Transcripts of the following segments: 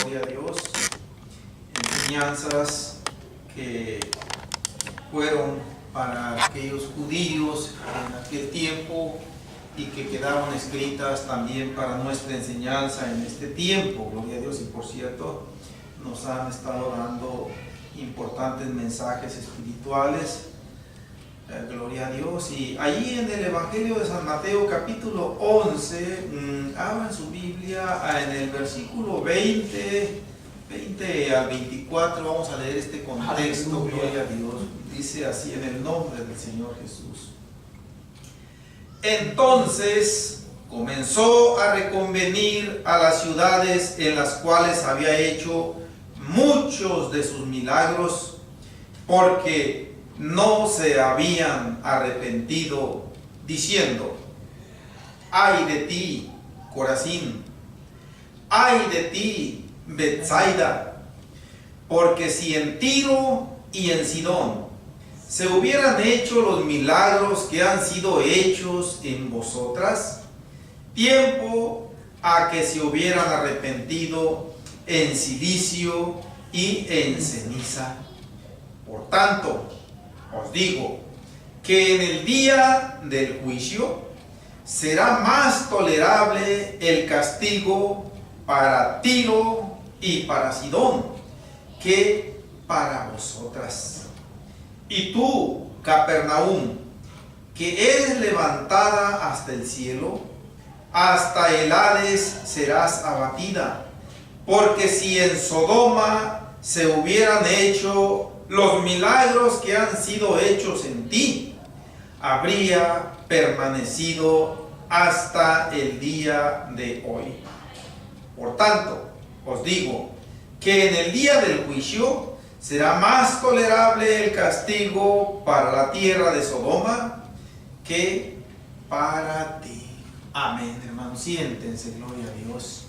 gloria a Dios, enseñanzas que fueron para aquellos judíos en aquel tiempo y que quedaron escritas también para nuestra enseñanza en este tiempo, gloria a Dios. Y por cierto, nos han estado dando importantes mensajes espirituales, gloria a Dios. Y allí en el Evangelio de San Mateo capítulo 11, abran su Biblia en el versículo 20 al 24, vamos a leer este contexto. Aleluya. Gloria a Dios. Dice así en el nombre del Señor Jesús. Entonces comenzó a reconvenir a las ciudades en las cuales había hecho muchos de sus milagros, porque no se habían arrepentido, diciendo: ay de ti, Corazín, ay de ti, Betsaida, porque si en Tiro y en Sidón se hubieran hecho los milagros que han sido hechos en vosotras, tiempo a que se hubieran arrepentido en silicio y en ceniza. Por tanto, os digo que en el día del juicio será más tolerable el castigo para Tiro y para Sidón que para vosotras. Y tú, Capernaum, que eres levantada hasta el cielo, hasta el Hades serás abatida, porque si en Sodoma se hubieran hecho los milagros que han sido hechos en ti, habría permanecido hasta el día de hoy. Por tanto, os digo que en el día del juicio será más tolerable el castigo para la tierra de Sodoma que para ti. Amén, hermanos. Siéntense, gloria a Dios.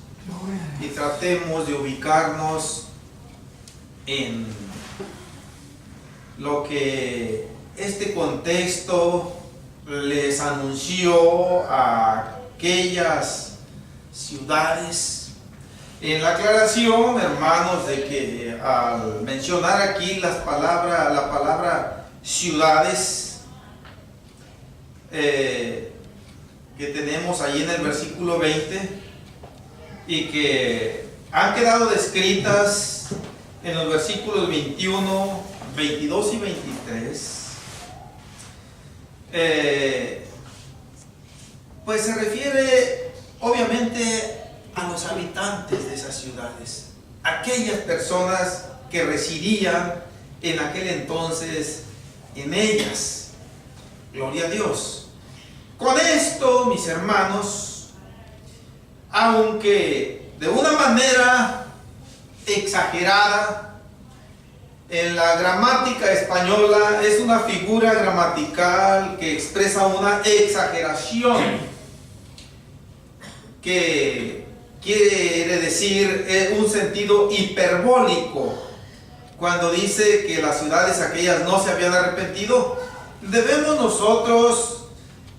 Y tratemos de ubicarnos en lo que este contexto les anunció a aquellas ciudades. En la aclaración, hermanos, de que al mencionar aquí la palabra ciudades, que tenemos ahí en el versículo 20 y que han quedado descritas en los versículos 21, 22 y 23, pues se refiere obviamente a los habitantes de esas ciudades, aquellas personas que residían en aquel entonces en ellas. Gloria a Dios. Con esto, mis hermanos, aunque de una manera exagerada, en la gramática española es una figura gramatical que expresa una exageración, que quiere decir un sentido hiperbólico. Cuando dice que las ciudades aquellas no se habían arrepentido, debemos nosotros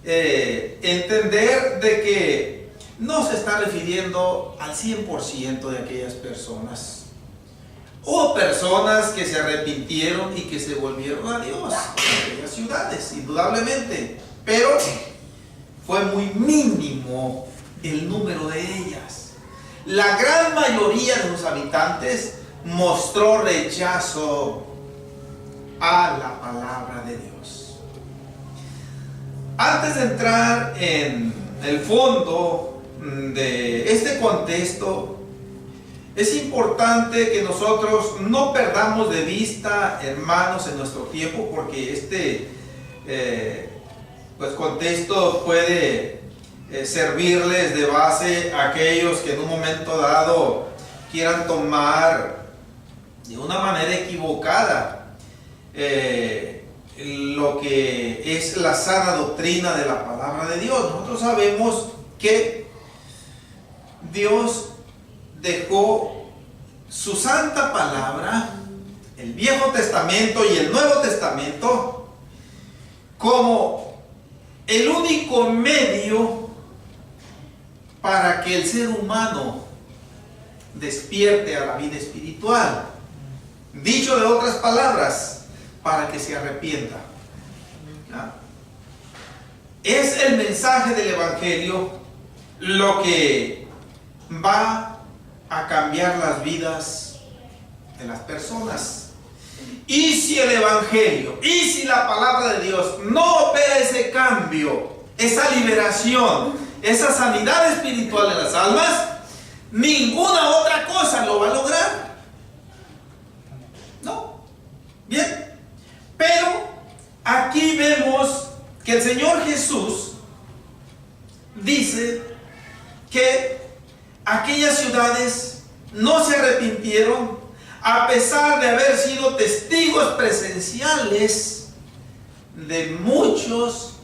entender de que no se está refiriendo al 100% de aquellas personas. Hubo personas que se arrepintieron y que se volvieron a Dios en aquellas ciudades, indudablemente, pero fue muy mínimo el número de ellas. La gran mayoría de los habitantes mostró rechazo a la palabra de Dios. Antes de entrar en el fondo de este contexto, es importante que nosotros no perdamos de vista, hermanos, en nuestro tiempo, porque este contexto puede servirles de base a aquellos que en un momento dado quieran tomar de una manera equivocada lo que es la sana doctrina de la palabra de Dios. Nosotros sabemos que Dios dejó su santa palabra, el Viejo Testamento y el Nuevo Testamento, como el único medio para que el ser humano despierte a la vida espiritual. Dicho de otras palabras, para que se arrepienta. ¿Ah? Es el mensaje del Evangelio lo que va a cambiar las vidas de las personas. Y si el Evangelio, y si la palabra de Dios no opera ese cambio, esa liberación, esa sanidad espiritual de las almas, ninguna otra cosa lo va a lograr. ¿No? Bien. Pero aquí vemos que el Señor Jesús dice que aquellas ciudades no se arrepintieron a pesar de haber sido testigos presenciales de muchos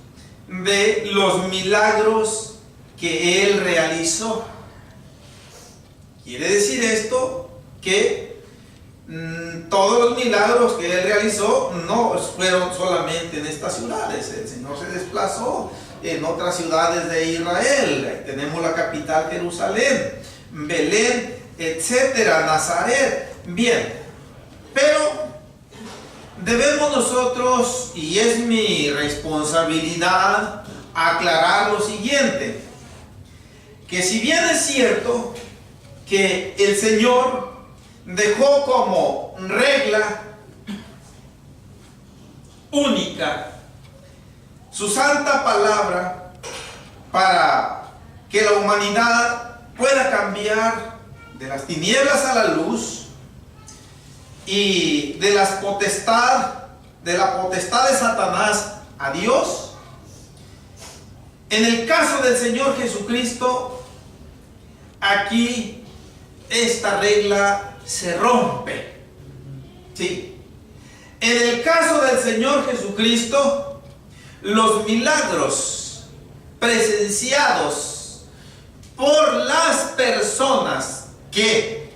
de los milagros que Él realizó. Quiere decir esto que todos los milagros que Él realizó no fueron solamente en estas ciudades. El Señor se desplazó en otras ciudades de Israel. Ahí tenemos la capital, Jerusalén, Belén, etcétera, Nazaret. Bien, pero debemos nosotros, y es mi responsabilidad, aclarar lo siguiente: que si bien es cierto que el Señor dejó como regla única su santa palabra para que la humanidad pueda cambiar de las tinieblas a la luz y de la potestad de Satanás a Dios, en el caso del Señor Jesucristo, aquí esta regla se rompe. ¿Sí? En el caso del Señor Jesucristo, los milagros presenciados por las personas que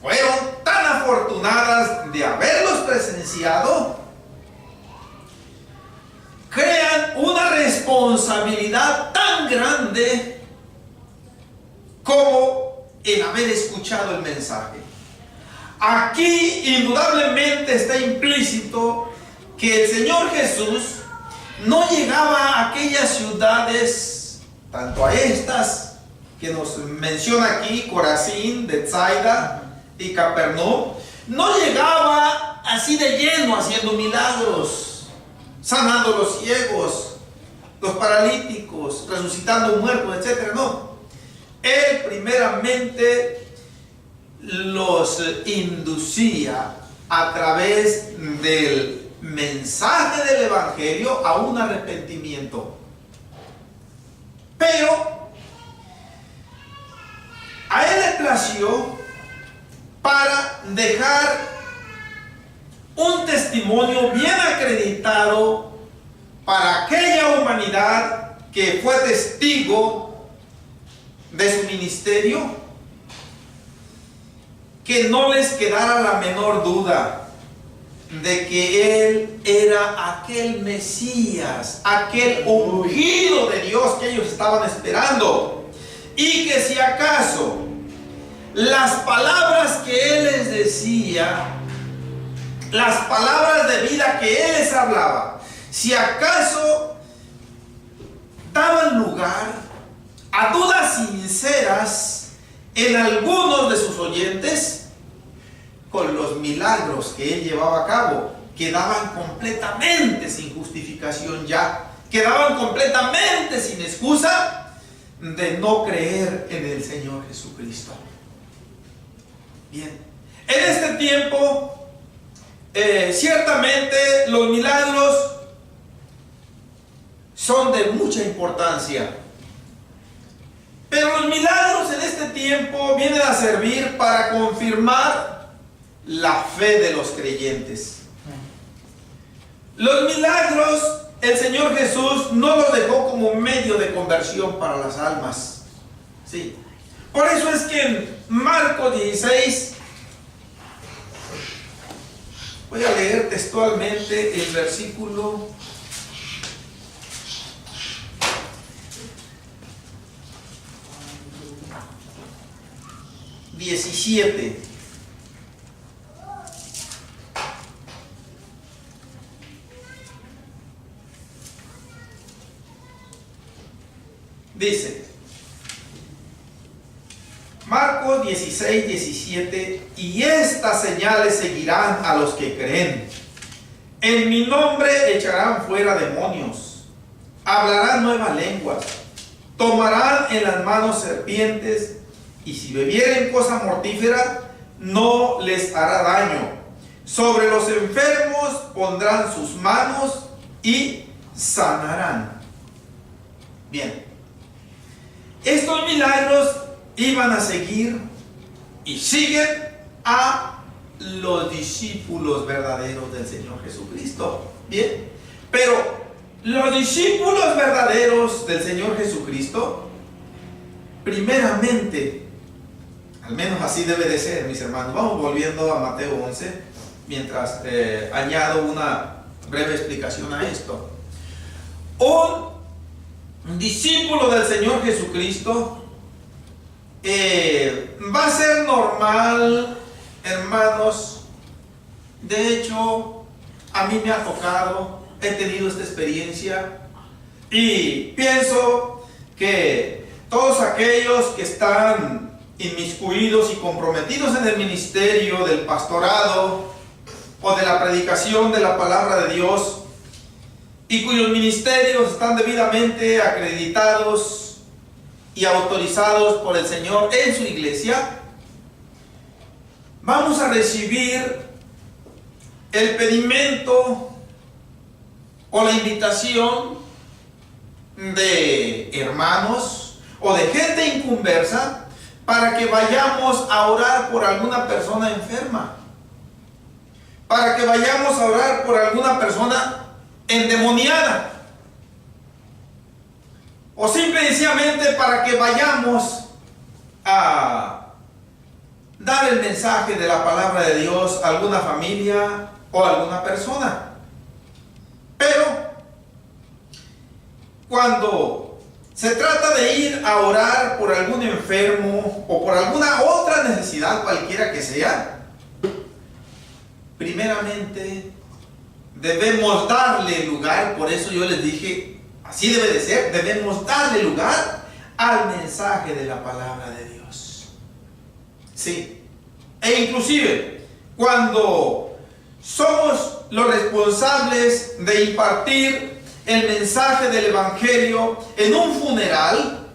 fueron tan afortunadas de haberlos presenciado, crean una responsabilidad tan grande como el haber escuchado el mensaje. Aquí indudablemente está implícito que el Señor Jesús no llegaba a aquellas ciudades, tanto a estas que nos menciona aquí, Corazín, Betsaida y Capernaum, no llegaba así de lleno haciendo milagros, sanando los ciegos, los paralíticos, resucitando muertos, etc. No. Él primeramente los inducía a través del mensaje del Evangelio a un arrepentimiento. Pero a Él le plació para dejar un testimonio bien acreditado para aquella humanidad que fue testigo de su ministerio, que no les quedara la menor duda de que Él era aquel Mesías, aquel ungido de Dios que ellos estaban esperando, y que si acaso las palabras que Él les decía, las palabras de vida que Él les hablaba, si acaso daban lugar a dudas sinceras en algunos de sus oyentes, con los milagros que Él llevaba a cabo, quedaban completamente sin justificación ya, quedaban completamente sin excusa de no creer en el Señor Jesucristo. Bien, en este tiempo, ciertamente los milagros son de mucha importancia, pero los milagros en este tiempo vienen a servir para confirmar la fe de los creyentes. Los milagros, el Señor Jesús no los dejó como medio de conversión para las almas. Sí. Por eso es que en Marcos 16, voy a leer textualmente el versículo 16. 17. Dice, Marcos 16, 17, y estas señales seguirán a los que creen. En mi nombre echarán fuera demonios, hablarán nuevas lenguas, tomarán en las manos serpientes, y si bebieren cosa mortífera, no les hará daño. Sobre los enfermos pondrán sus manos y sanarán. Bien. Estos milagros iban a seguir y siguen a los discípulos verdaderos del Señor Jesucristo. Bien, pero los discípulos verdaderos del Señor Jesucristo, primeramente, al menos así debe de ser, mis hermanos. Vamos volviendo a Mateo 11, mientras añado una breve explicación a esto. Un discípulo del Señor Jesucristo va a ser normal, hermanos. De hecho, a mí me ha tocado, he tenido esta experiencia, y pienso que todos aquellos que están inmiscuidos y comprometidos en el ministerio del pastorado o de la predicación de la palabra de Dios, y cuyos ministerios están debidamente acreditados y autorizados por el Señor en su iglesia, vamos a recibir el pedimento o la invitación de hermanos o de gente inconversa para que vayamos a orar por alguna persona enferma, para que vayamos a orar por alguna persona endemoniada, o simple y sencillamente para que vayamos a dar el mensaje de la palabra de Dios a alguna familia o a alguna persona. Pero cuando se trata de ir a orar por algún enfermo o por alguna otra necesidad, cualquiera que sea, primeramente debemos darle lugar. Por eso yo les dije, así debe de ser, debemos darle lugar al mensaje de la palabra de Dios. Sí. E inclusive, cuando somos los responsables de impartir el mensaje del Evangelio en un funeral,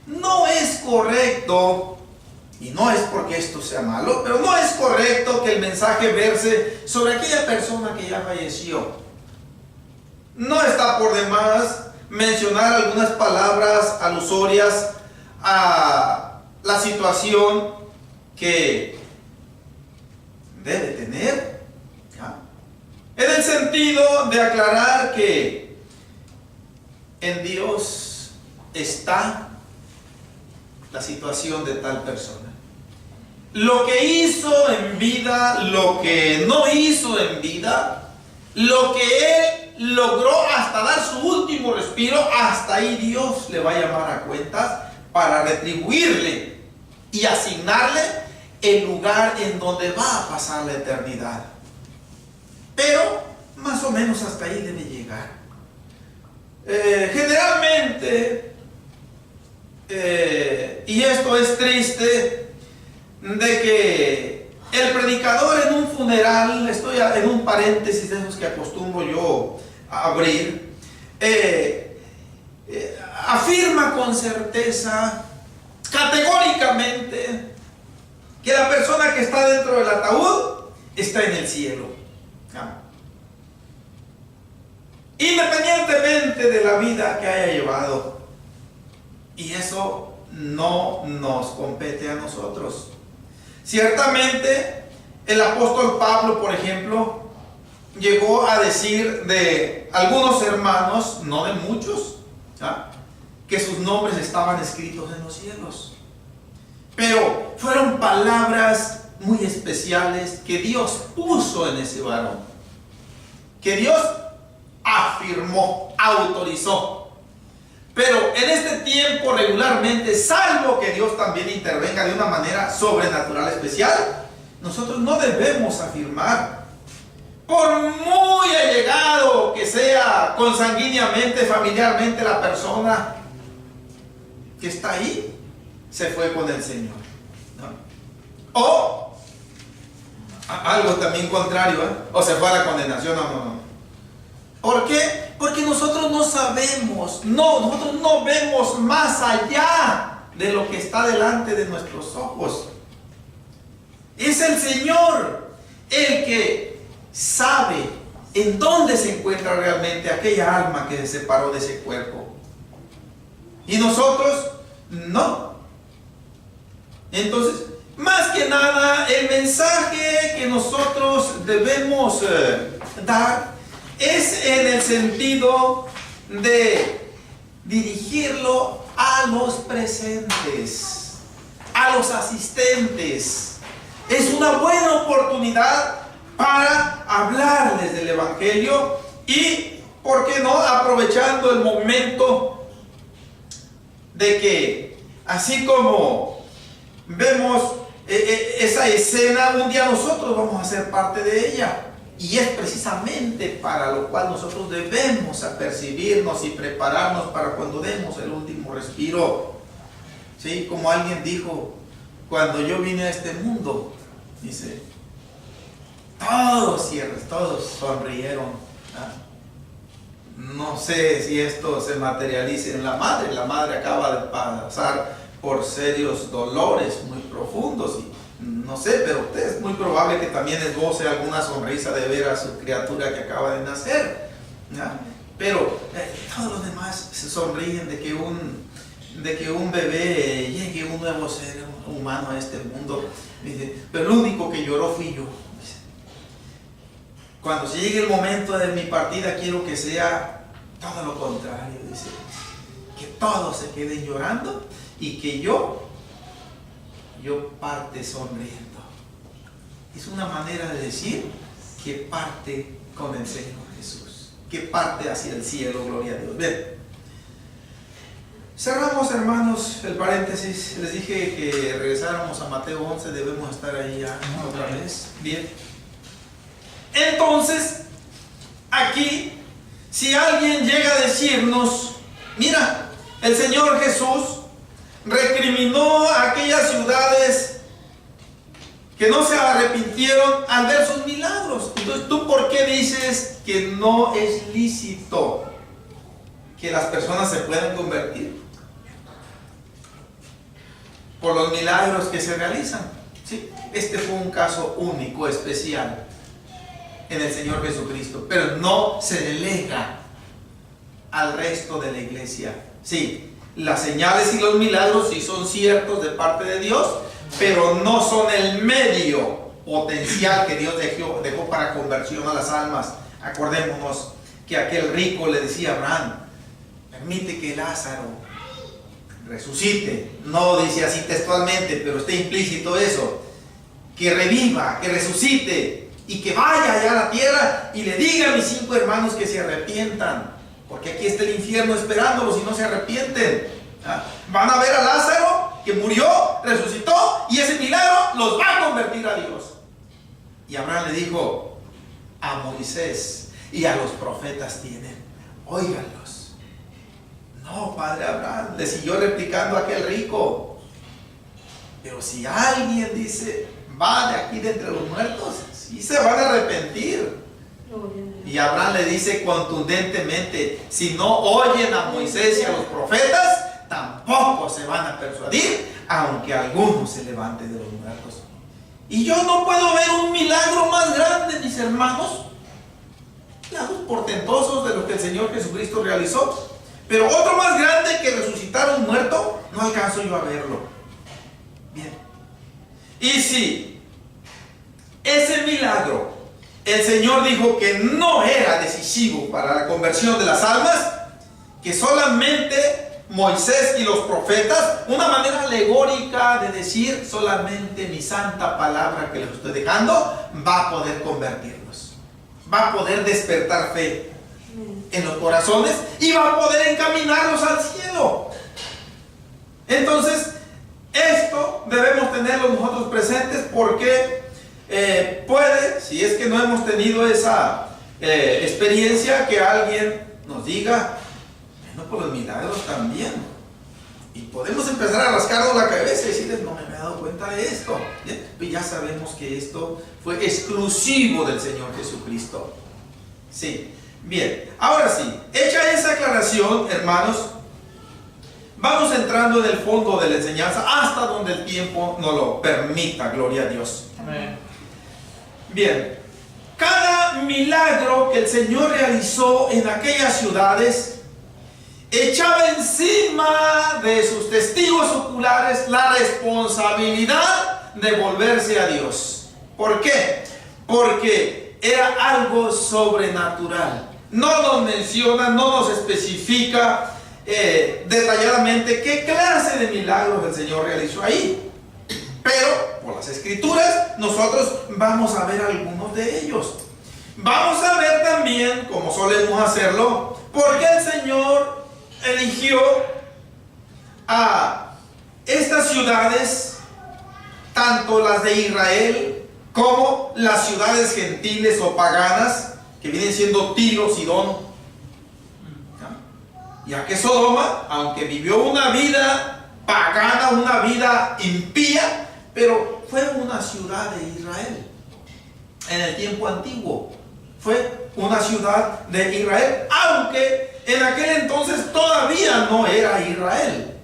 no es correcto, y no es porque esto sea malo, pero no es correcto que el mensaje verse sobre aquella persona que ya falleció. No está por demás mencionar algunas palabras alusorias a la situación que debe tener, ¿ya? En el sentido de aclarar que en Dios está la situación de tal persona. Lo que hizo en vida, lo que no hizo en vida, lo que él logró hasta dar su último respiro, hasta ahí Dios le va a llamar a cuentas para retribuirle y asignarle el lugar en donde va a pasar la eternidad. Pero más o menos hasta ahí debe llegar. Generalmente, y esto es triste, de que el predicador en un funeral, estoy en un paréntesis de esos que acostumbro yo a abrir, afirma con certeza, categóricamente, que la persona que está dentro del ataúd está en el cielo, ¿no? Independientemente de la vida que haya llevado. Y eso no nos compete a nosotros. Ciertamente, el apóstol Pablo, por ejemplo, llegó a decir de algunos hermanos, no de muchos, ¿ya?, que sus nombres estaban escritos en los cielos. Pero fueron palabras muy especiales que Dios puso en ese varón, que Dios afirmó, autorizó. Pero en este tiempo regularmente, salvo que Dios también intervenga de una manera sobrenatural especial, nosotros no debemos afirmar, por muy allegado que sea consanguíneamente, familiarmente la persona que está ahí, se fue con el Señor, ¿no? O algo también contrario, o se fue a la condenación. No. ¿Por qué? Porque nosotros no sabemos, nosotros no vemos más allá de lo que está delante de nuestros ojos. Es el Señor el que sabe en dónde se encuentra realmente aquella alma que se separó de ese cuerpo. Y nosotros no. Entonces, más que nada, el mensaje que nosotros debemos dar es en el sentido de dirigirlo a los presentes, a los asistentes. Es una buena oportunidad para hablarles del Evangelio y, ¿por qué no?, aprovechando el momento de que, así como vemos esa escena, un día nosotros vamos a ser parte de ella. Y es precisamente para lo cual nosotros debemos apercibirnos y prepararnos para cuando demos el último respiro. ¿Sí? Como alguien dijo, cuando yo vine a este mundo, dice, todos sonrieron. No sé si esto se materialice en la madre. La madre acaba de pasar por serios dolores muy profundos y no sé, pero es muy probable que también esboce alguna sonrisa de ver a su criatura que acaba de nacer, ¿ya? Pero todos los demás se sonríen de que un bebé llegue, un nuevo ser humano a este mundo. Dice, pero el único que lloró fui yo. Dice, cuando se llegue el momento de mi partida, quiero que sea todo lo contrario. Dice, que todos se queden llorando y que yo parte sonriendo. Es una manera de decir que parte con el Señor Jesús, que parte hacia el cielo, gloria a Dios. Bien, cerramos, hermanos, el paréntesis. Les dije que regresáramos a Mateo 11, debemos estar ahí ya otra vez. Bien, entonces aquí, si alguien llega a decirnos, mira, el Señor Jesús recriminó a aquellas ciudades que no se arrepintieron al ver sus milagros. Entonces, ¿tú por qué dices que no es lícito que las personas se puedan convertir? Por los milagros que se realizan. ¿Sí? Este fue un caso único, especial en el Señor Jesucristo, pero no se delega al resto de la iglesia. Sí, las señales y los milagros sí son ciertos de parte de Dios, pero no son el medio potencial que Dios dejó para conversión a las almas. Acordémonos que aquel rico le decía a Abraham, permite que Lázaro resucite. No dice así textualmente, pero está implícito eso, que reviva, que resucite y que vaya allá a la tierra y le diga a mis 5 hermanos que se arrepientan, porque aquí está el infierno esperándolos si no se arrepienten. Van a ver a Lázaro que murió, resucitó, y ese milagro los va a convertir a Dios. Y Abraham le dijo, a Moisés y a los profetas tienen, óiganlos. No, padre Abraham, le siguió replicando a aquel rico, pero si alguien dice, va de aquí de entre los muertos, sí se van a arrepentir. Y Abraham le dice contundentemente, si no oyen a Moisés y a los profetas, tampoco se van a persuadir, aunque alguno se levante de los muertos. Y yo no puedo ver un milagro más grande, mis hermanos, milagros portentosos de lo que el Señor Jesucristo realizó, pero otro más grande que resucitar a un muerto, no alcanzo yo a verlo. Bien, y si ese milagro el Señor dijo que no era decisivo para la conversión de las almas, que solamente Moisés y los profetas, una manera alegórica de decir, solamente mi santa palabra que les estoy dejando va a poder convertirlos, va a poder despertar fe. en los corazones y va a poder encaminarlos al cielo. Entonces, esto debemos tenerlo nosotros presentes porque puede, si es que no hemos tenido esa experiencia, que alguien nos diga, bueno, por los milagros también. Y podemos empezar a rascarnos la cabeza y decirles, no me había dado cuenta de esto. ¿Bien? Pues ya sabemos que esto fue exclusivo del Señor Jesucristo. Sí. Bien, ahora sí, hecha esa aclaración, hermanos, vamos entrando en el fondo de la enseñanza hasta donde el tiempo nos lo permita, gloria a Dios. Amén. Bien, cada milagro que el Señor realizó en aquellas ciudades echaba encima de sus testigos oculares la responsabilidad de volverse a Dios. ¿Por qué? Porque era algo sobrenatural. No nos menciona, no nos especifica detalladamente qué clase de milagros el Señor realizó ahí. Pero por las Escrituras nosotros vamos a ver algunos de ellos. Vamos a ver también, como solemos hacerlo, por qué el Señor eligió a estas ciudades, tanto las de Israel como las ciudades gentiles o paganas, que vienen siendo Tiro, Sidón. Ya que Sodoma, aunque vivió una vida pagana, una vida impía, pero fue una ciudad de Israel. En el tiempo antiguo fue una ciudad de Israel, aunque en aquel entonces todavía no era Israel.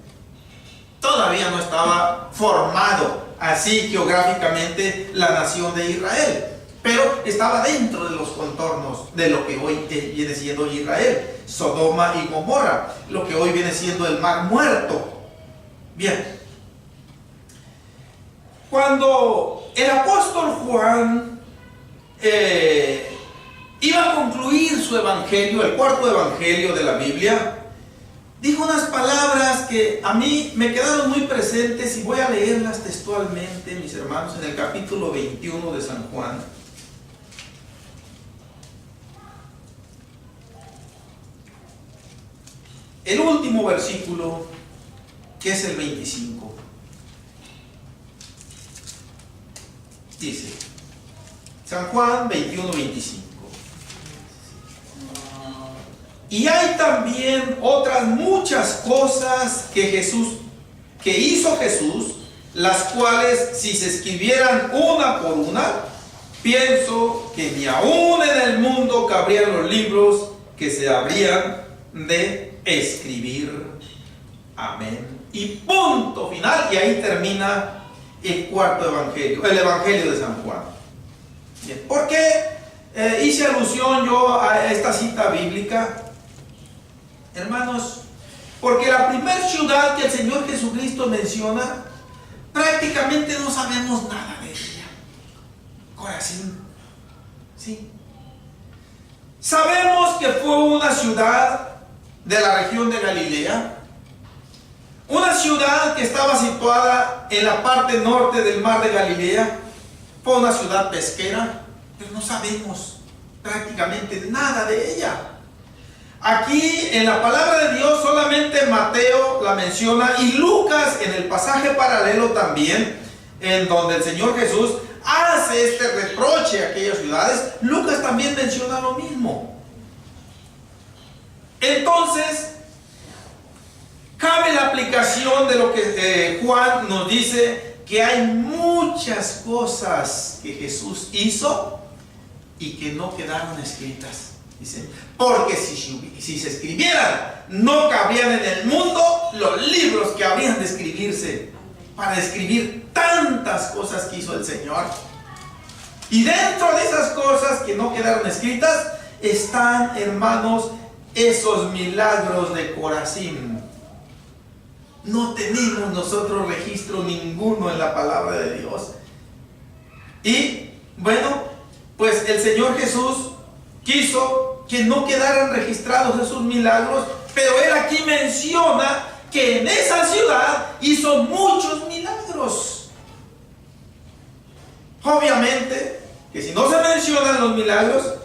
Todavía no estaba formado así geográficamente la nación de Israel, pero estaba dentro de los contornos de lo que hoy viene siendo Israel, Sodoma y Gomorra, lo que hoy viene siendo el Mar Muerto. Bien, cuando el apóstol Juan iba a concluir su evangelio, el cuarto evangelio de la Biblia, dijo unas palabras que a mí me quedaron muy presentes y voy a leerlas textualmente, mis hermanos, en el capítulo 21 de San Juan. El último versículo, que es el 25, dice, San Juan 21, 25. Y hay también otras muchas cosas que hizo Jesús, las cuales si se escribieran una por una, pienso que ni aún en el mundo cabrían los libros que se habrían de escribir. Amén. Y punto final. Y ahí termina el cuarto evangelio, el evangelio de San Juan. Bien. ¿Por qué hice alusión yo a esta cita bíblica? Hermanos, porque la primera ciudad que el Señor Jesucristo menciona, prácticamente no sabemos nada de ella. Corazín. ¿Sí? Sabemos que fue una ciudad de la región de Galilea, una ciudad que estaba situada en la parte norte del mar de Galilea. Fue una ciudad pesquera, pero no sabemos prácticamente nada de ella. Aquí en la palabra de Dios solamente Mateo la menciona, y Lucas en el pasaje paralelo también, en donde el Señor Jesús hace este reproche a aquellas ciudades, Lucas también menciona lo mismo. Entonces, cabe la aplicación de lo que Juan nos dice, que hay muchas cosas que Jesús hizo y que no quedaron escritas. Dice, porque si se escribieran, no cabrían en el mundo los libros que habrían de escribirse para describir tantas cosas que hizo el Señor. Y dentro de esas cosas que no quedaron escritas están, hermanos, esos milagros de Corazín. No tenemos nosotros registro ninguno en la palabra de Dios. Y bueno, pues el Señor Jesús quiso que no quedaran registrados esos milagros, pero Él aquí menciona que en esa ciudad hizo muchos milagros. Obviamente que si no se mencionan los milagros,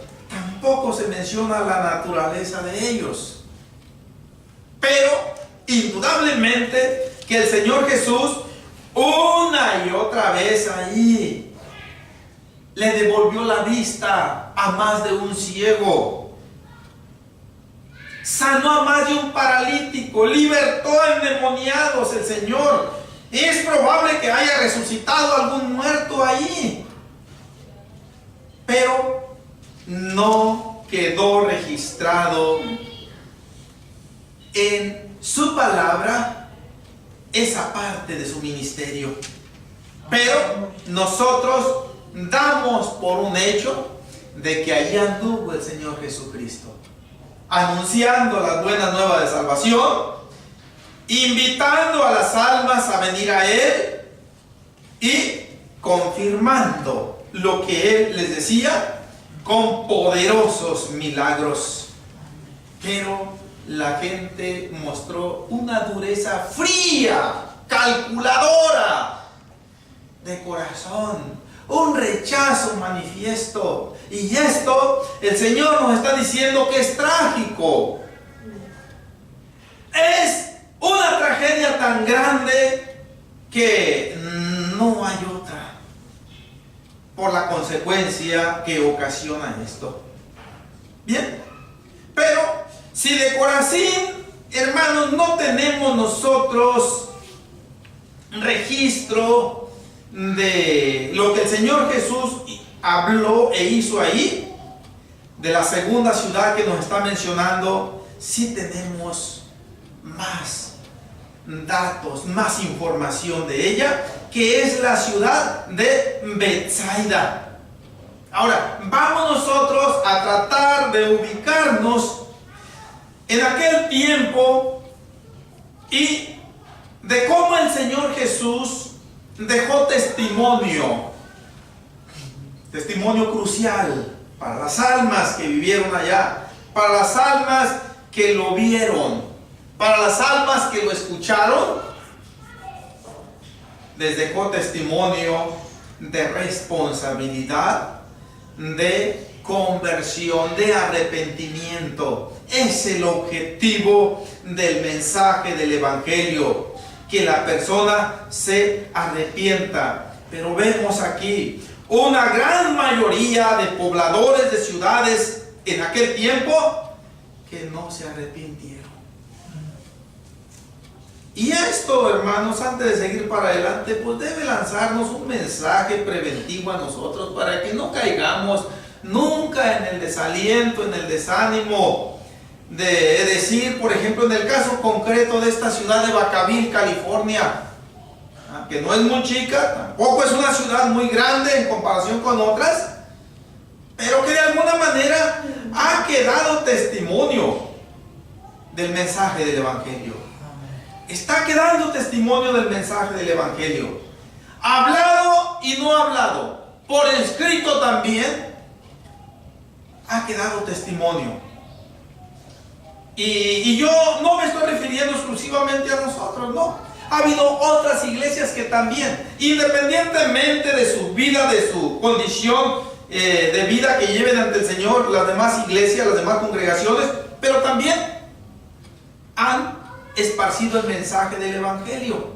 tampoco se menciona la naturaleza de ellos. Pero indudablemente que el Señor Jesús una y otra vez ahí le devolvió la vista a más de un ciego, sanó a más de un paralítico, libertó a endemoniados el Señor. Es probable que haya resucitado algún muerto ahí, pero no quedó registrado en su palabra esa parte de su ministerio. Pero nosotros damos por un hecho de que allí anduvo el Señor Jesucristo, anunciando las buenas nuevas de salvación, invitando a las almas a venir a Él y confirmando lo que Él les decía con poderosos milagros. Pero la gente mostró una dureza fría, calculadora de corazón, un rechazo manifiesto. Y esto el Señor nos está diciendo que es trágico. Es una tragedia tan grande que no hay otra por la consecuencia que ocasiona esto. Bien, pero si de Corazín, hermanos, no tenemos nosotros registro de lo que el Señor Jesús habló e hizo ahí, de la segunda ciudad que nos está mencionando, sí tenemos más datos, más información de ella, que es la ciudad de Betsaida. Ahora, vamos nosotros a tratar de ubicarnos en aquel tiempo y de cómo el Señor Jesús dejó testimonio crucial para las almas que vivieron allá, para las almas que lo vieron, para las almas que lo escucharon. Les dejó testimonio de responsabilidad, de conversión, de arrepentimiento. Es el objetivo del mensaje del Evangelio, que la persona se arrepienta. Pero vemos aquí una gran mayoría de pobladores de ciudades en aquel tiempo que no se arrepintieron. Y esto, hermanos, antes de seguir para adelante, pues debe lanzarnos un mensaje preventivo a nosotros para que no caigamos nunca en el desaliento, en el desánimo de decir, por ejemplo, en el caso concreto de esta ciudad de Vacaville, California, que no es muy chica, tampoco es una ciudad muy grande en comparación con otras, pero que de alguna manera ha quedado testimonio del mensaje del Evangelio. Está quedando testimonio del mensaje del Evangelio. Hablado y no hablado, por escrito también, ha quedado testimonio. Y yo no me estoy refiriendo exclusivamente a nosotros, no. Ha habido otras iglesias que también, independientemente de su vida, de su condición de vida que lleven ante el Señor, las demás iglesias, las demás congregaciones, pero también han esparcido el mensaje del Evangelio.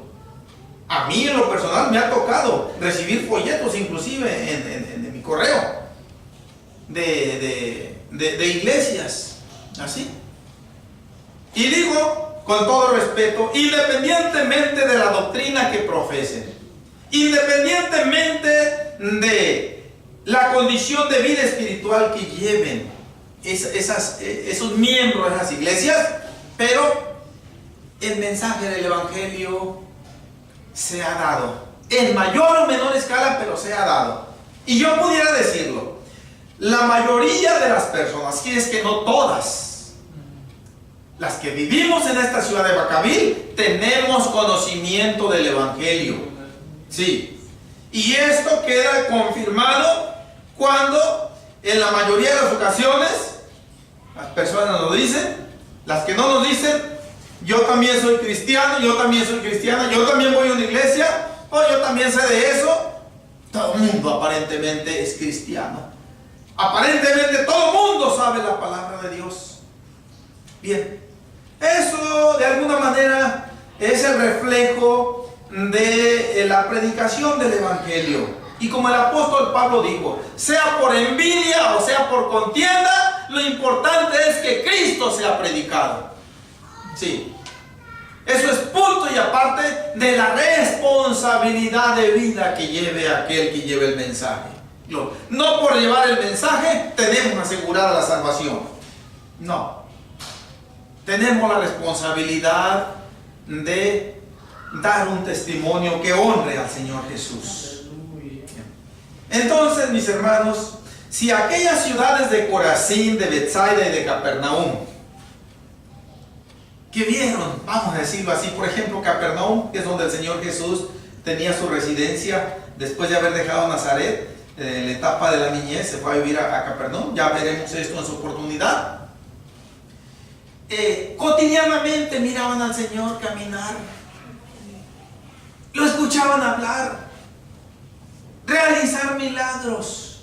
A mí en lo personal me ha tocado recibir folletos inclusive en mi correo de iglesias así. Y digo con todo respeto, independientemente de la doctrina que profesen, independientemente de la condición de vida espiritual que lleven esos miembros de esas iglesias, pero el mensaje del Evangelio se ha dado, en mayor o menor escala, pero se ha dado. Y yo pudiera decirlo, la mayoría de las personas, si es que no todas, las que vivimos en esta ciudad de Vacaville, tenemos conocimiento del Evangelio. Sí. Y esto queda confirmado cuando, en la mayoría de las ocasiones, las personas nos dicen, las que no nos dicen, yo también soy cristiano, yo también soy cristiana, yo también voy a una iglesia, o yo también sé de eso. Todo el mundo aparentemente es cristiano. Aparentemente todo el mundo sabe la palabra de Dios. Bien, eso de alguna manera es el reflejo de la predicación del Evangelio. Y como el apóstol Pablo dijo, sea por envidia o sea por contienda, lo importante es que Cristo sea predicado. Sí, eso es punto y aparte de la responsabilidad de vida que lleve aquel que lleve el mensaje. No por llevar el mensaje tenemos asegurada la salvación. No. Tenemos la responsabilidad de dar un testimonio que honre al Señor Jesús. Entonces, mis hermanos, si aquellas ciudades de Corazín, de Betsaida y de Capernaum, que vieron, vamos a decirlo así, por ejemplo, Capernaum, que es donde el Señor Jesús tenía su residencia después de haber dejado Nazaret, en la etapa de la niñez, se fue a vivir a Capernaum. Ya veremos esto en su oportunidad. Cotidianamente miraban al Señor caminar, lo escuchaban hablar, realizar milagros,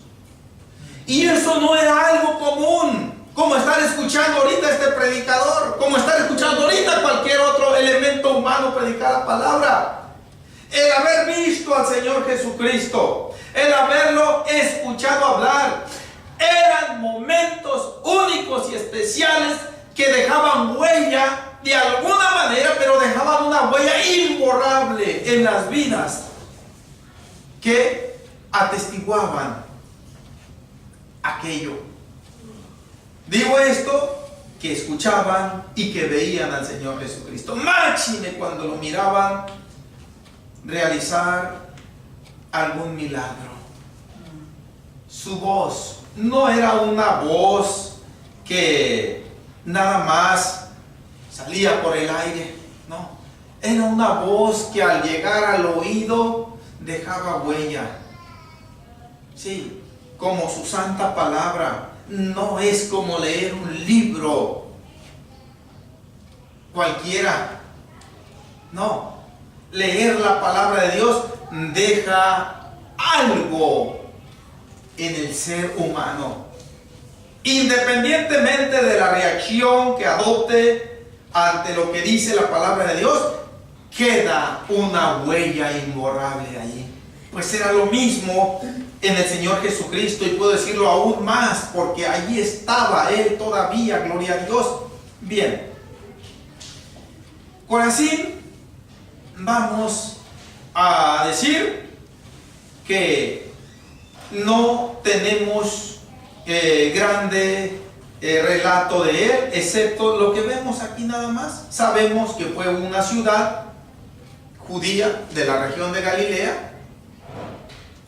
y eso no era algo común, como estar escuchando ahorita este predicador, como estar escuchando ahorita cualquier otro elemento humano predicar la palabra. El haber visto al Señor Jesucristo, el haberlo escuchado hablar, eran momentos únicos y especiales que dejaban huella de alguna manera, pero dejaban una huella imborrable en las vidas que atestiguaban aquello. Digo esto, que escuchaban y que veían al Señor Jesucristo, máxime cuando lo miraban realizar algún milagro. Su voz no era una voz que nada más salía por el aire, no, era una voz que al llegar al oído dejaba huella. Sí, como su santa palabra. No es como leer un libro cualquiera. No, leer la palabra de Dios deja algo en el ser humano, independientemente de la reacción que adopte ante lo que dice la palabra de Dios. Queda una huella imborrable allí. Pues era lo mismo en el Señor Jesucristo, y puedo decirlo aún más porque allí estaba Él todavía, gloria a Dios. Bien, Corazín, vamos a decir que no tenemos grande relato de Él, excepto lo que vemos aquí nada más. Sabemos que fue una ciudad judía de la región de Galilea,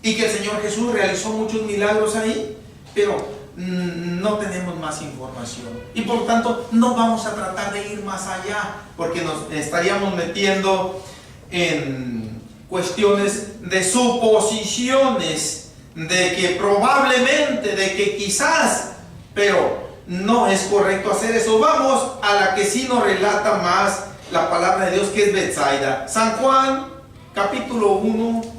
y que el Señor Jesús realizó muchos milagros ahí, pero no tenemos más información. Y por lo tanto no vamos a tratar de ir más allá, porque nos estaríamos metiendo en cuestiones de suposiciones, de que probablemente, de que quizás, pero no es correcto hacer eso. Vamos a la que sí nos relata más la palabra de Dios, que es Betsaida. San Juan, capítulo 1.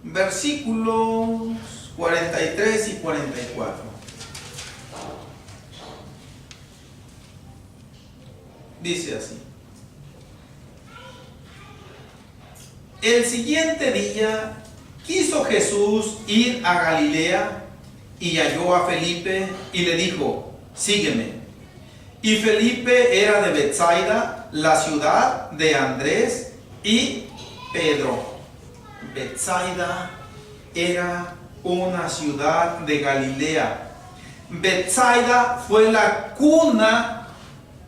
Versículos 43 y 44. Dice así: el siguiente día quiso Jesús ir a Galilea, y halló a Felipe y le dijo: sígueme. Y Felipe era de Betsaida, la ciudad de Andrés y Pedro. Betsaida era una ciudad de Galilea. Betsaida fue la cuna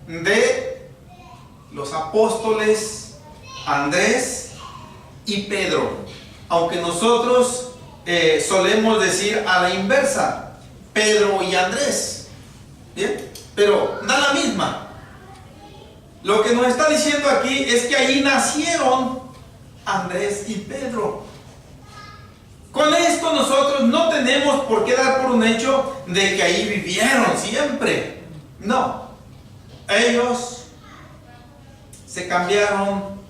de los apóstoles Andrés y Pedro, aunque nosotros solemos decir a la inversa, Pedro y Andrés. ¿Bien? Pero da la misma. Lo que nos está diciendo aquí es que ahí nacieron Andrés y Pedro. Con esto nosotros no tenemos por qué dar por un hecho de que ahí vivieron siempre. No. Ellos se cambiaron,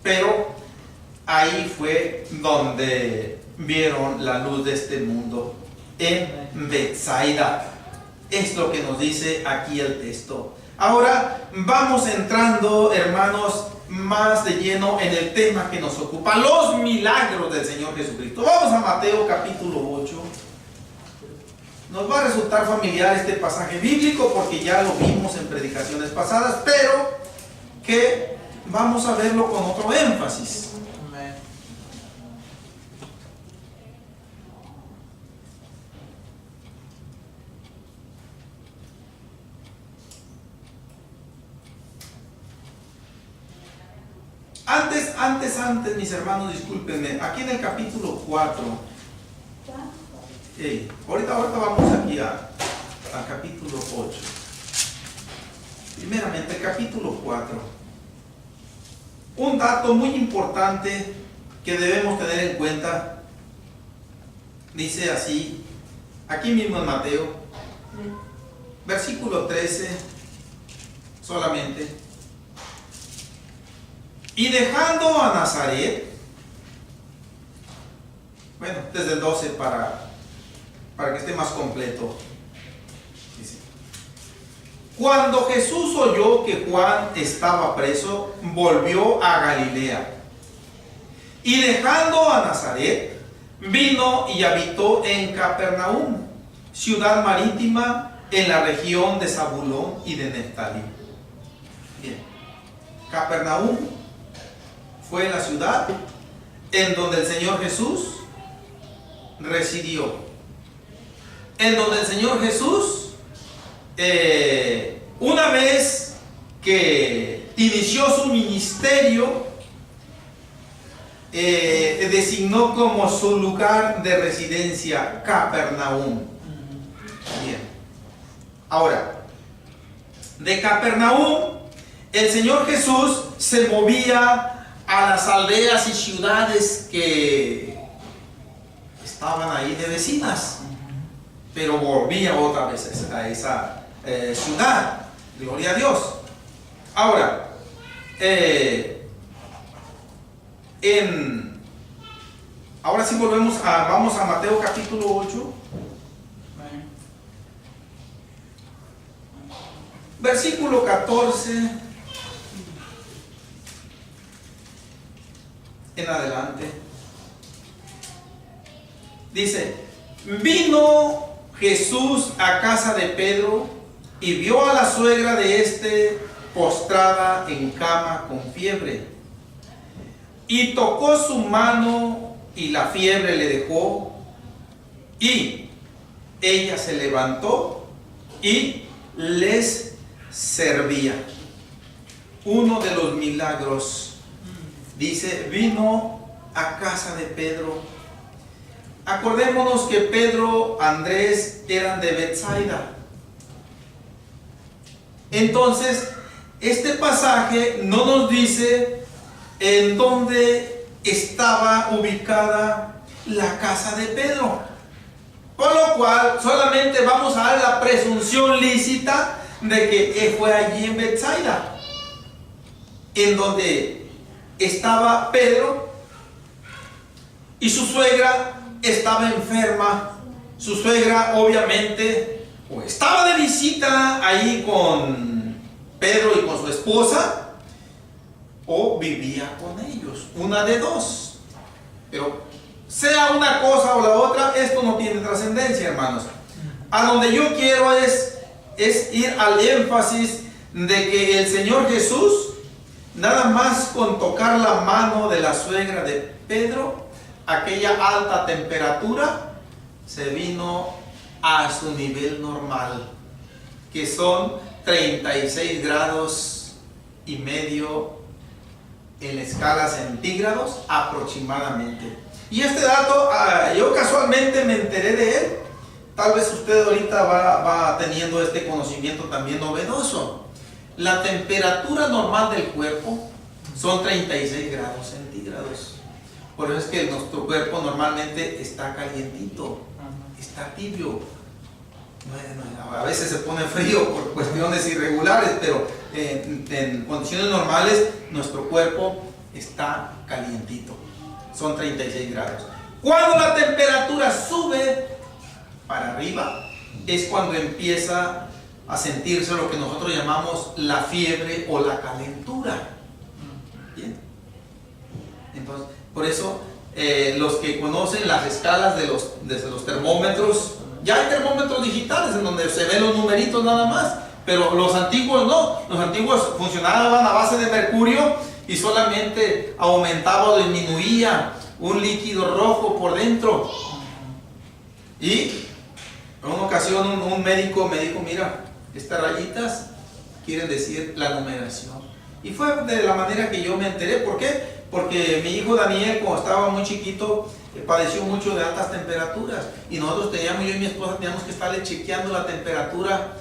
pero ahí fue donde vieron la luz de este mundo, en Betsaida. Es lo que nos dice aquí el texto. Ahora vamos entrando, hermanos, más de lleno en el tema que nos ocupa, los milagros del Señor Jesucristo. Vamos a Mateo capítulo 8. Nos va a resultar familiar este pasaje bíblico porque ya lo vimos en predicaciones pasadas, pero que vamos a verlo con otro énfasis. Antes, mis hermanos, discúlpenme, aquí en el capítulo 4, ahorita vamos aquí al capítulo 8. Primeramente, el capítulo 4. Un dato muy importante que debemos tener en cuenta, dice así, aquí mismo en Mateo, versículo 13, solamente. Y dejando a Nazaret, bueno, desde el 12 para que esté más completo. Dice, cuando Jesús oyó que Juan estaba preso, volvió a Galilea. Y dejando a Nazaret, vino y habitó en Capernaum, ciudad marítima en la región de Zabulón y de Neftalí. Bien, Capernaum fue la ciudad en donde el Señor Jesús residió, en donde el Señor Jesús, una vez que inició su ministerio, designó como su lugar de residencia Capernaum. Bien. Ahora, de Capernaum, el Señor Jesús se movía a las aldeas y ciudades que estaban ahí de vecinas, pero volvía otra vez a esa ciudad. Gloria a Dios. Ahora, ahora sí vamos a Mateo capítulo 8, versículo 14 en adelante. Dice, vino Jesús a casa de Pedro y vio a la suegra de éste postrada en cama con fiebre. Y tocó su mano y la fiebre le dejó, y ella se levantó y les servía. Uno de los milagros. Dice, vino a casa de Pedro. Acordémonos que Pedro, Andrés eran de Betsaida. Entonces, este pasaje no nos dice en dónde estaba ubicada la casa de Pedro. Por lo cual, solamente vamos a dar la presunción lícita de que fue allí en Betsaida, en donde estaba Pedro y su suegra estaba enferma. Su suegra obviamente o estaba de visita ahí con Pedro y con su esposa, o vivía con ellos, una de dos. Pero sea una cosa o la otra, esto no tiene trascendencia, hermanos. A donde yo quiero es ir al énfasis de que el Señor Jesús, nada más con tocar la mano de la suegra de Pedro, aquella alta temperatura se vino a su nivel normal, que son 36 grados y medio en la escala centígrados aproximadamente. Y este dato, yo casualmente me enteré de él. Tal vez usted ahorita va teniendo este conocimiento también novedoso. La temperatura normal del cuerpo son 36 grados centígrados. Por eso es que nuestro cuerpo normalmente está calientito, está tibio. Bueno, a veces se pone frío por cuestiones irregulares, pero en condiciones normales nuestro cuerpo está calientito. Son 36 grados. Cuando la temperatura sube para arriba, es cuando empieza a sentirse lo que nosotros llamamos la fiebre o la calentura. Bien. Entonces, por eso los que conocen las escalas de los termómetros, ya hay termómetros digitales en donde se ven los numeritos nada más, pero los antiguos no. Los antiguos funcionaban a base de mercurio y solamente aumentaba o disminuía un líquido rojo por dentro. Y en una ocasión un médico me dijo, mira, estas rayitas quieren decir la numeración. Y fue de la manera que yo me enteré. ¿Por qué? Porque mi hijo Daniel, cuando estaba muy chiquito, padeció mucho de altas temperaturas. Y nosotros teníamos, yo y mi esposa teníamos que estarle chequeando la temperatura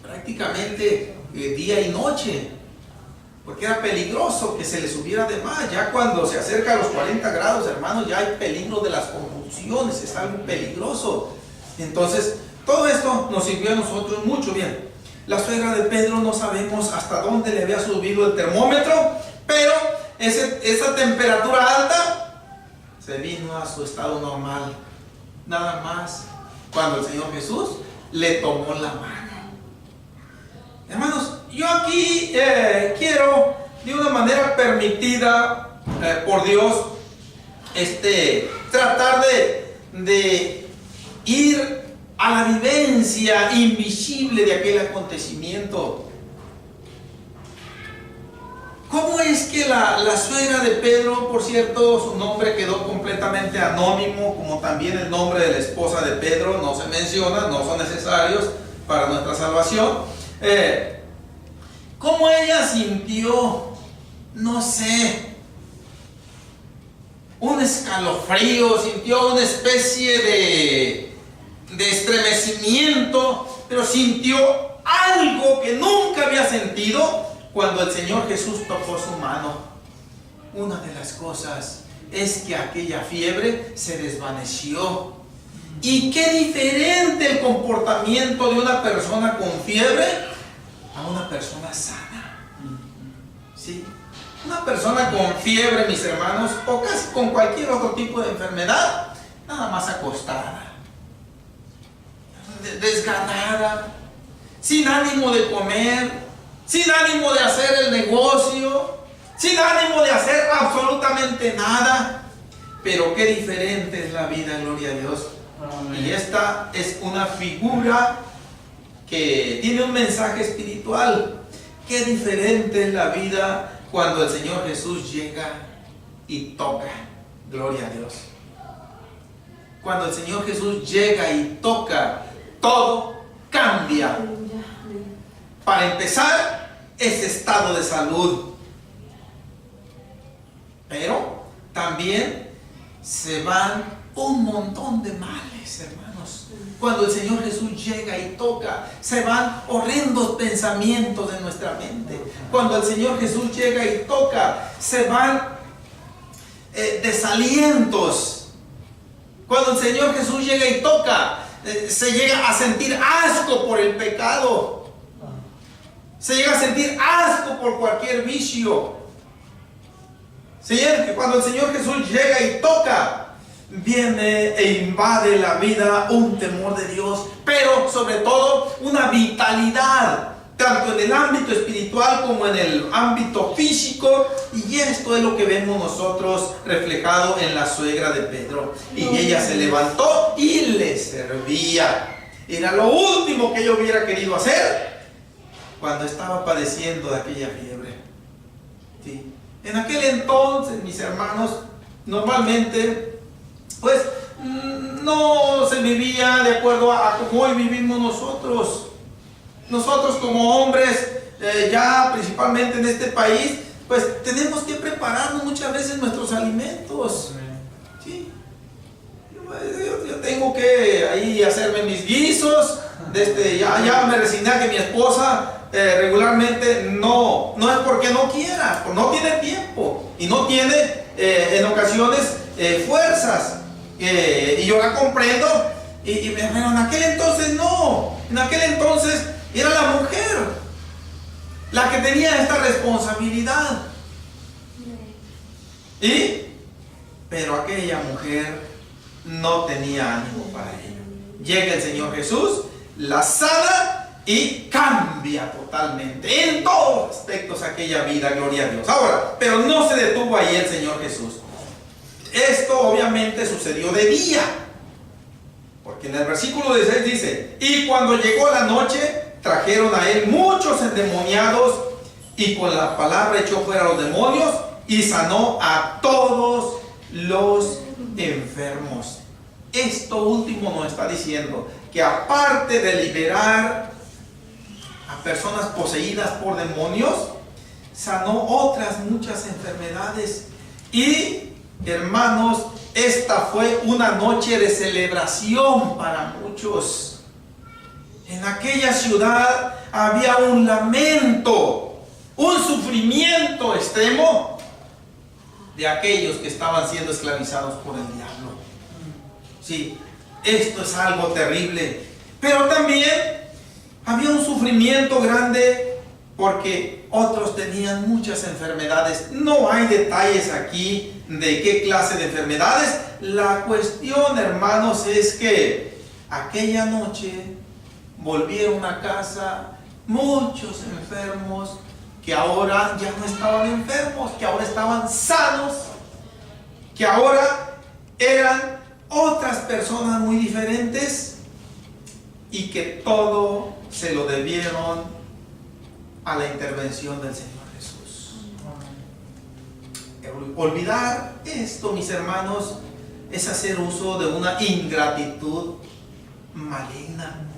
prácticamente día y noche. Porque era peligroso que se le subiera de más. Ya cuando se acerca a los 40 grados, hermanos, ya hay peligro de las convulsiones, es algo peligroso. Entonces, todo esto nos sirvió a nosotros mucho bien. La suegra de Pedro no sabemos hasta dónde le había subido el termómetro, pero esa temperatura alta se vino a su estado normal. Nada más cuando el Señor Jesús le tomó la mano. Hermanos, yo aquí quiero, de una manera permitida por Dios, tratar de ir a la vivencia invisible de aquel acontecimiento. ¿Cómo es que la suegra de Pedro, por cierto, su nombre quedó completamente anónimo, como también el nombre de la esposa de Pedro, no se menciona, no son necesarios para nuestra salvación? ¿Cómo ella sintió, no sé, un escalofrío, sintió una especie de estremecimiento, pero sintió algo que nunca había sentido cuando el Señor Jesús tocó su mano? Una de las cosas es que aquella fiebre se desvaneció. Y qué diferente el comportamiento de una persona con fiebre a una persona sana. ¿Sí? Una persona con fiebre, mis hermanos, o casi con cualquier otro tipo de enfermedad, nada más acostada, desganada, sin ánimo de comer, sin ánimo de hacer el negocio, sin ánimo de hacer absolutamente nada. Pero qué diferente es la vida, gloria a Dios. Amén. Y esta es una figura que tiene un mensaje espiritual. Qué diferente es la vida cuando el Señor Jesús llega y toca, gloria a Dios. Cuando el Señor Jesús llega y toca, todo cambia. Para empezar, ese estado de salud. Pero también se van un montón de males, hermanos. Cuando el Señor Jesús llega y toca, se van horrendos pensamientos de nuestra mente. Cuando el Señor Jesús llega y toca, se van desalientos. Cuando el Señor Jesús llega y toca, se llega a sentir asco por el pecado. Se llega a sentir asco por cualquier vicio. Cuando el Señor Jesús llega y toca, viene e invade la vida un temor de Dios, pero sobre todo una vitalidad, tanto en el ámbito espiritual como en el ámbito físico. Y esto es lo que vemos nosotros reflejado en la suegra de Pedro. Y ella se levantó y le servía. Era lo último que ella hubiera querido hacer cuando estaba padeciendo de aquella fiebre. ¿Sí? En aquel entonces, mis hermanos, normalmente pues no se vivía de acuerdo a como hoy vivimos nosotros. Nosotros como hombres, ya principalmente en este país, pues tenemos que prepararnos muchas veces nuestros alimentos. ¿Sí? Yo tengo que ahí hacerme mis guisos. Ya me resigné a que mi esposa regularmente no es porque no quiera, porque no tiene tiempo y no tiene en ocasiones fuerzas. Y yo la comprendo. Pero en aquel entonces no. En aquel entonces era la mujer la que tenía esta responsabilidad. Pero aquella mujer no tenía ánimo para ello. Llega el Señor Jesús, la sana y cambia totalmente en todos aspectos aquella vida, gloria a Dios. Ahora, pero no se detuvo ahí el Señor Jesús. Esto obviamente sucedió de día, porque en el versículo 16 dice: y cuando llegó la noche, trajeron a él muchos endemoniados, y con la palabra echó fuera a los demonios, y sanó a todos los enfermos. Esto último nos está diciendo que aparte de liberar a personas poseídas por demonios, sanó otras muchas enfermedades. Y hermanos, esta fue una noche de celebración para muchos. En aquella ciudad había un lamento, un sufrimiento extremo de aquellos que estaban siendo esclavizados por el diablo. Sí, esto es algo terrible. Pero también había un sufrimiento grande porque otros tenían muchas enfermedades. No hay detalles aquí de qué clase de enfermedades. La cuestión, hermanos, es que aquella noche volvieron a casa muchos enfermos que ahora ya no estaban enfermos, que ahora estaban sanos, que ahora eran otras personas muy diferentes, y que todo se lo debieron a la intervención del Señor Jesús. Olvidar esto, mis hermanos, es hacer uso de una ingratitud maligna.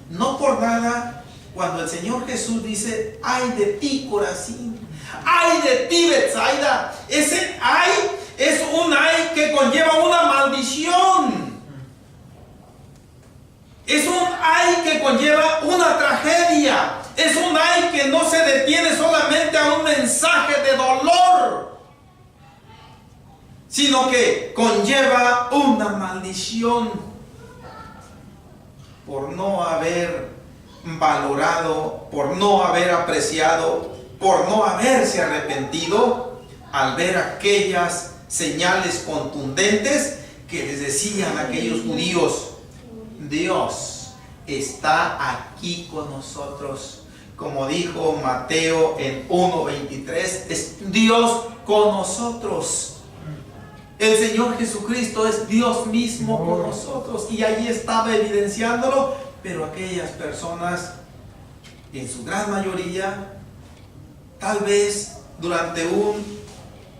No por nada, cuando el Señor Jesús dice: ay de ti, Corazín, ay de ti, Betsaida, ese ay es un ay que conlleva una maldición. Es un ay que conlleva una tragedia. Es un ay que no se detiene solamente a un mensaje de dolor, sino que conlleva una maldición por no haber valorado, por no haber apreciado, por no haberse arrepentido al ver aquellas señales contundentes que les decían a aquellos judíos: Dios está aquí con nosotros. Como dijo Mateo en 1:23, es Dios con nosotros. El Señor Jesucristo es Dios mismo con nosotros, y allí estaba evidenciándolo. Pero aquellas personas, en su gran mayoría, tal vez durante un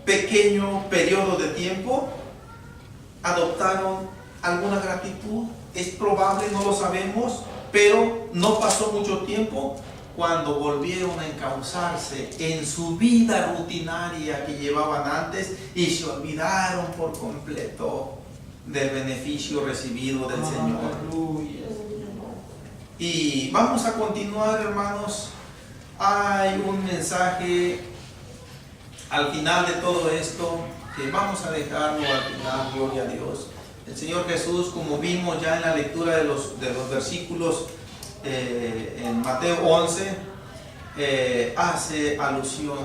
pequeño periodo de tiempo, adoptaron alguna gratitud. Es probable, no lo sabemos, pero no pasó mucho tiempo cuando volvieron a encauzarse en su vida rutinaria que llevaban antes, y se olvidaron por completo del beneficio recibido del Señor. Y vamos a continuar, hermanos. Hay un mensaje al final de todo esto que vamos a dejarlo al final, gloria a Dios. El Señor Jesús, como vimos ya en la lectura de los versículos en Mateo 11, hace alusión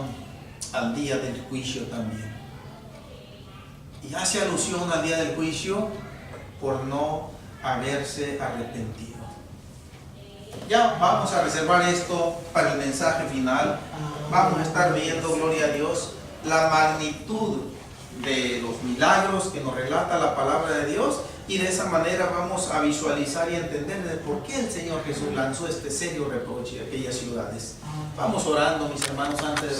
al día del juicio también. Y hace alusión al día del juicio por no haberse arrepentido. Ya vamos a reservar esto para el mensaje final. Vamos a estar viendo, gloria a Dios, la magnitud de los milagros que nos relata la palabra de Dios, y de esa manera vamos a visualizar y entender de por qué el Señor Jesús lanzó este serio reproche a aquellas ciudades. Vamos orando, mis hermanos, antes de